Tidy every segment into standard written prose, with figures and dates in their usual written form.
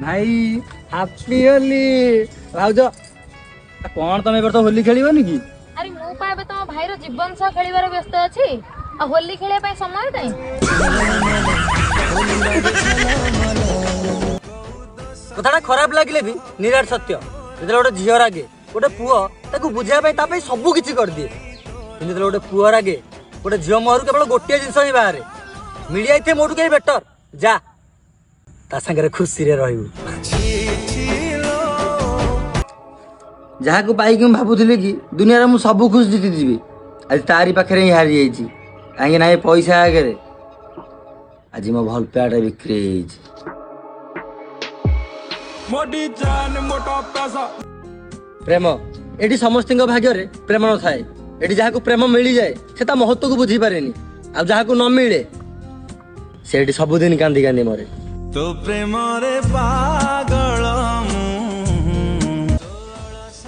भाई हैप्पी होली भाउज कौन तुम एबर तो होली खेलिबनी कि अरे मु पाबे तो भाईर जीवन सह खेलिबार व्यस्त अछि आ होली खेले पय समय नै कथाटा खराब लागले भी निराट सत्य जेतले गोटे झियर आगे गोटे पुओ ताकू बुझाय पय तापय सब किछि कर दिए किंतु जेतले गोटे पुओर आगे गोटे झियो मोहरु केवल गोटे जिंस ही बाहर मिल जाइथे मोटू के बेटर जा ता संगे खुशी रे रहू जहाँ को पाई कि भावुली कि दुनिया रे मु सब खुश जीति जीवी आज तारी पाखे ही हारी जाइए कहीं ना पैसा आगे आज मो भल पाटा बिक्री प्रेम एटी समस्त भाग्य रे प्रेम न थाए एटी जहाँ को प्रेम मिल जाए से महत्व को बुझी पारे आ जहाँ को न मिले से सबुदिन कांदी कांदी मरे तो प्रेम रे पागल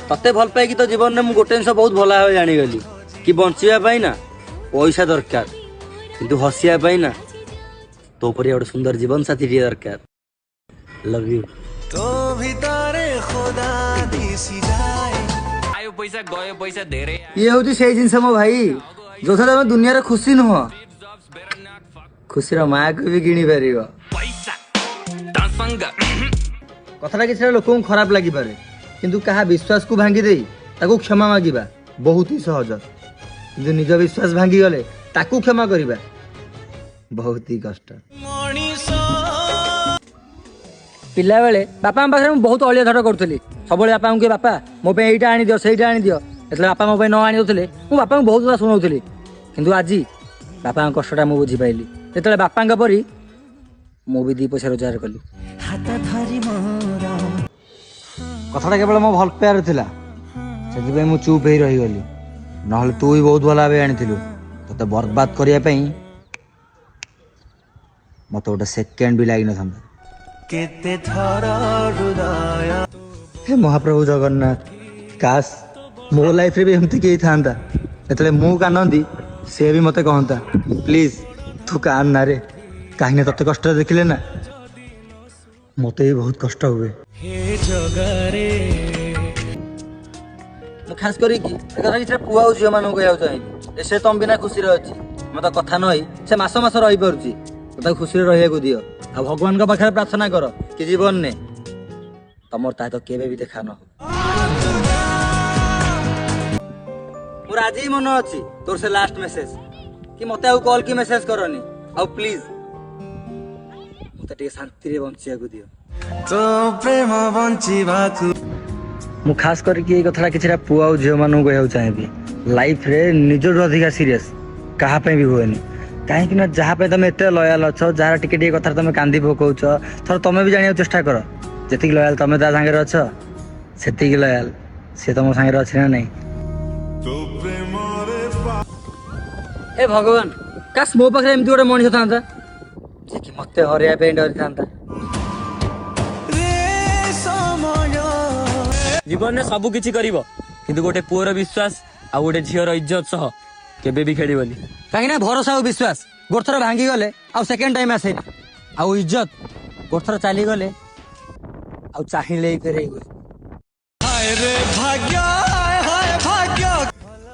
तते भल पाए कि तो जीवन में गोटे जिन बहुत भल भाव जानीगली कि बचाई ना पैसा दरकार किंतु हसिया ना तो पर गोटे सुंदर जीवन साथी दरकार लव यू तो भितरे खुदा दिसी जाए आयो पैसा गयो पैसा धेरे ये होती से जिनस मो भाई जो थे तुम दुनिया रे खुशी नुह खुशी माँ को भी किणी पार कथा किसी लोक खराब लगी पारे किंतु कहा विश्वास को भांगी दे ताकू क्षमा मागिबा बहुत ही सहज किंतु निज विश्वास भांगी गले ताकू क्षमा करिबा बहुत ही कष्ट पिला बेले बापा पाखे बहुत अलिया धड़ करूली सब बापा को बापा मो एटा आनी दियो सेटा आनी दियो एतले बापा मो न आनी दउथिले मु बापा को बहुत गुड़ा सुनाउथिली किंतु आज बापा कष्टटा मु बुझी पाइली जेतले बापा परी मु भी 2 पैसा रोजगार कली कथाटा केवल मो भल पार थिला से मु चुप ही रही गली नहले तू ही बहुत भल भाव आनी तोते बर्बाद करिया पई मत गोटे सेकेंड भी लगी न हे महाप्रभु जगन्नाथ काश मो लाइफ रे भी एमती के था एतले मु कानंदी से भी मते कहता प्लीज तू कान ना रे कहीं तते कष्ट देखिले ना मते भी बहुत कष्ट हुए खास करी पुआ झील मान कहना चाहिए से तुम बिना खुशी अच्छी मत कथा नई से मास मास रही पार्ची तो खुशी रहा दियो आ भगवान पाखे प्रार्थना कर कि जीवन ने तुम तो केवे भी देखा न मोर आज ही मन अच्छी तोर से लास्ट मेसेज कि मत कॉल की मेसेज करनी आ प्लीज मत शांति रे बंचिया को दियो तो प्रेम बंचिबा मु खास करके कथा कि पुआ झील मान कहना चाहिए लाइफ रे निज अधिका सीरीयस कहा भी हुए कहीं जहाँ तुम एत लयाल अच्छ जहाँ टे कथा तुम कांदी पकाउच थर तुम भी जाना चेष्टा कर जी लयाल तुम ता सागर अच्छ से लयाल सी तुम सागर अच्छी ना नहीं ए भगवान काश मो पाखे एमती गोटे मनीष था कि मत हरया डरी था जीवन में सब किछि करिवो किंतु गोटे पुअर विश्वास आ गोटे झीर इज्जत सह केबे भी खेलिबनी कहीं ना भरोसा और विश्वास गोटे थर भांगी गले आ सेकेंड टाइम आसे ना आ इज्जत गोटे थर चली गले आ चाहिए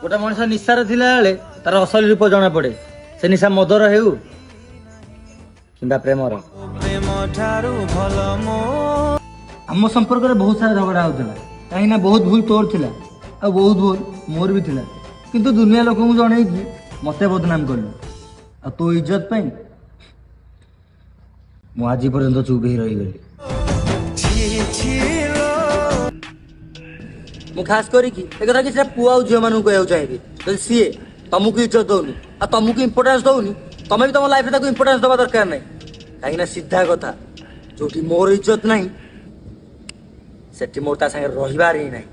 गोटे मनीष निशार थिला बेले तार असल रूप जना पड़े से निशा मदर हेउ किंबा प्रेमर आम संपर्क में बहुत सारा झगड़ा होता कहीं ना बहुत भूल तोर थिला आ बहुत भूल मोर भी थिला किंतु दुनिया लोक जन मत बदनाम कलु आ तो इज्जत पाई मु आज पर्यंत चुप ही रही गली मु खास करी कथा कि पुआ झील मान कहना चाहिए सी तुमको इज्जत दौनी आ तुमको इंपोर्टेंस दौनी तुम भी तुम लाइफ में इंपोर्टेंस दवा दरकार नहीं कहीं सीधा कथा जो मोर इज्जत नहीं सेठी मोर ता संगे रहिबार ही नहीं।